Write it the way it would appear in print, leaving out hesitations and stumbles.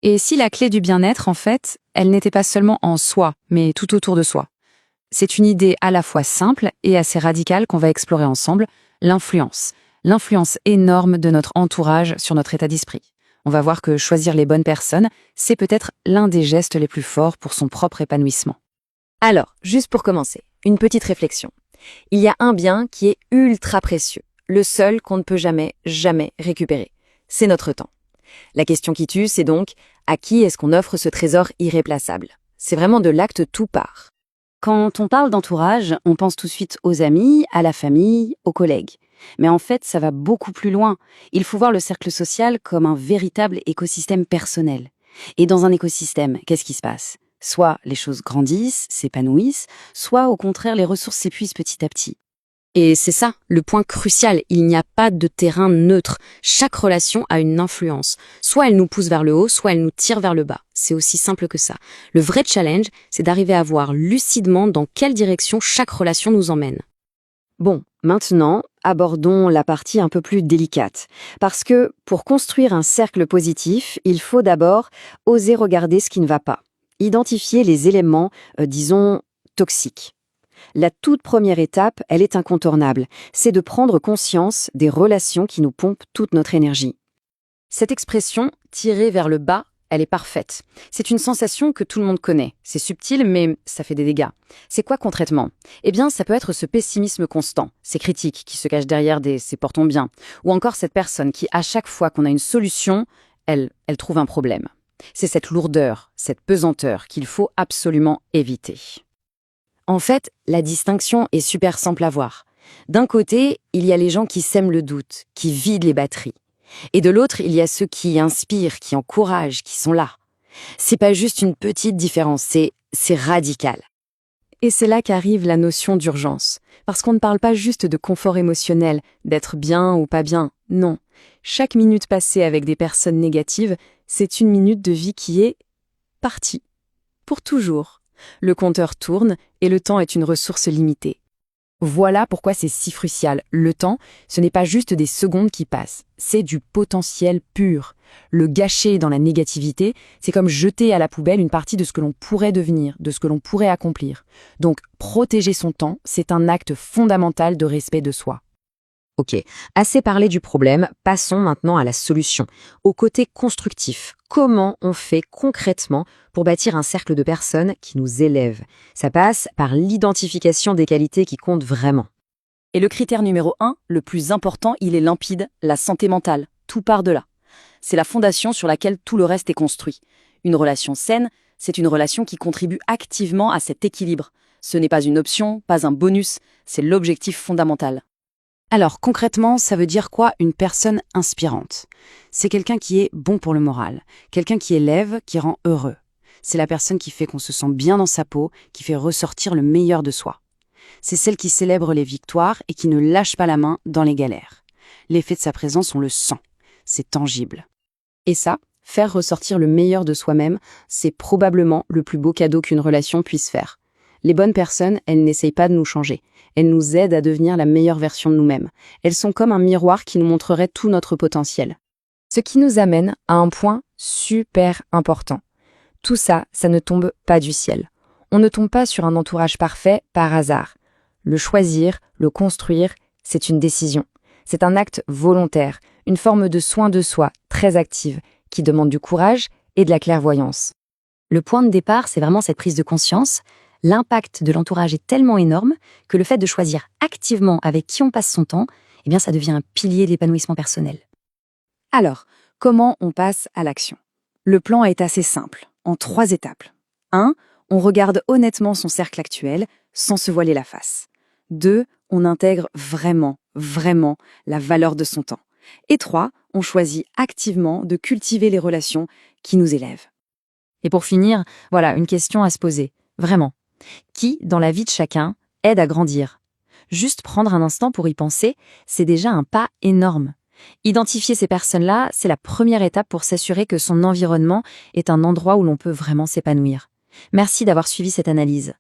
Et si la clé du bien-être, en fait, elle n'était pas seulement en soi, mais tout autour de soi? C'est une idée à la fois simple et assez radicale qu'on va explorer ensemble, l'influence. L'influence énorme de notre entourage sur notre état d'esprit. On va voir que choisir les bonnes personnes, c'est peut-être l'un des gestes les plus forts pour son propre épanouissement. Alors, juste pour commencer, une petite réflexion. Il y a un bien qui est ultra précieux, le seul qu'on ne peut jamais, jamais récupérer. C'est notre temps. La question qui tue, c'est donc, à qui est-ce qu'on offre ce trésor irréplaçable? C'est vraiment de l'acte tout part. Quand on parle d'entourage, on pense tout de suite aux amis, à la famille, aux collègues. Mais en fait, ça va beaucoup plus loin. Il faut voir le cercle social comme un véritable écosystème personnel. Et dans un écosystème, qu'est-ce qui se passe? Soit les choses grandissent, s'épanouissent, soit au contraire les ressources s'épuisent petit à petit. Et c'est ça, le point crucial, il n'y a pas de terrain neutre. Chaque relation a une influence. Soit elle nous pousse vers le haut, soit elle nous tire vers le bas. C'est aussi simple que ça. Le vrai challenge, c'est d'arriver à voir lucidement dans quelle direction chaque relation nous emmène. Bon, maintenant, abordons la partie un peu plus délicate. Parce que pour construire un cercle positif, il faut d'abord oser regarder ce qui ne va pas. Identifier les éléments, disons, toxiques. La toute première étape, elle est incontournable, c'est de prendre conscience des relations qui nous pompent toute notre énergie. Cette expression, tirer vers le bas, elle est parfaite. C'est une sensation que tout le monde connaît. C'est subtil, mais ça fait des dégâts. C'est quoi concrètement? Eh bien, ça peut être ce pessimisme constant, ces critiques qui se cachent derrière des « c'est pour ton bien », ou encore cette personne qui, à chaque fois qu'on a une solution, elle trouve un problème. C'est cette lourdeur, cette pesanteur qu'il faut absolument éviter. En fait, la distinction est super simple à voir. D'un côté, il y a les gens qui sèment le doute, qui vident les batteries. Et de l'autre, il y a ceux qui inspirent, qui encouragent, qui sont là. C'est pas juste une petite différence, c'est radical. Et c'est là qu'arrive la notion d'urgence. Parce qu'on ne parle pas juste de confort émotionnel, d'être bien ou pas bien, non. Chaque minute passée avec des personnes négatives, c'est une minute de vie qui est partie. Pour toujours. Le compteur tourne et le temps est une ressource limitée. Voilà pourquoi c'est si crucial. Le temps, ce n'est pas juste des secondes qui passent, c'est du potentiel pur. Le gâcher dans la négativité, c'est comme jeter à la poubelle une partie de ce que l'on pourrait devenir, de ce que l'on pourrait accomplir. Donc, protéger son temps, c'est un acte fondamental de respect de soi. Ok, assez parlé du problème, passons maintenant à la solution, au côté constructif. Comment on fait concrètement pour bâtir un cercle de personnes qui nous élèvent? Ça passe par l'identification des qualités qui comptent vraiment. Et le critère numéro 1, le plus important, il est limpide, la santé mentale. Tout part de là. C'est la fondation sur laquelle tout le reste est construit. Une relation saine, c'est une relation qui contribue activement à cet équilibre. Ce n'est pas une option, pas un bonus, c'est l'objectif fondamental. Alors concrètement, ça veut dire quoi une personne inspirante? C'est quelqu'un qui est bon pour le moral, quelqu'un qui élève, qui rend heureux. C'est la personne qui fait qu'on se sent bien dans sa peau, qui fait ressortir le meilleur de soi. C'est celle qui célèbre les victoires et qui ne lâche pas la main dans les galères. L'effet de sa présence, on le sent. C'est tangible. Et ça, faire ressortir le meilleur de soi-même, c'est probablement le plus beau cadeau qu'une relation puisse faire. Les bonnes personnes, elles n'essayent pas de nous changer. Elles nous aident à devenir la meilleure version de nous-mêmes. Elles sont comme un miroir qui nous montrerait tout notre potentiel. Ce qui nous amène à un point super important. Tout ça, ça ne tombe pas du ciel. On ne tombe pas sur un entourage parfait par hasard. Le choisir, le construire, c'est une décision. C'est un acte volontaire, une forme de soin de soi très active, qui demande du courage et de la clairvoyance. Le point de départ, c'est vraiment cette prise de conscience. L'impact de l'entourage est tellement énorme que le fait de choisir activement avec qui on passe son temps, eh bien, ça devient un pilier d'épanouissement personnel. Alors, comment on passe à l'action? Le plan est assez simple, en 3 étapes. 1. On regarde honnêtement son cercle actuel, sans se voiler la face. 2. On intègre vraiment la valeur de son temps. Et 3. On choisit activement de cultiver les relations qui nous élèvent. Et pour finir, voilà, une question à se poser. Vraiment. Qui, dans la vie de chacun, aide à grandir? Juste prendre un instant pour y penser, c'est déjà un pas énorme. Identifier ces personnes-là, c'est la première étape pour s'assurer que son environnement est un endroit où l'on peut vraiment s'épanouir. Merci d'avoir suivi cette analyse.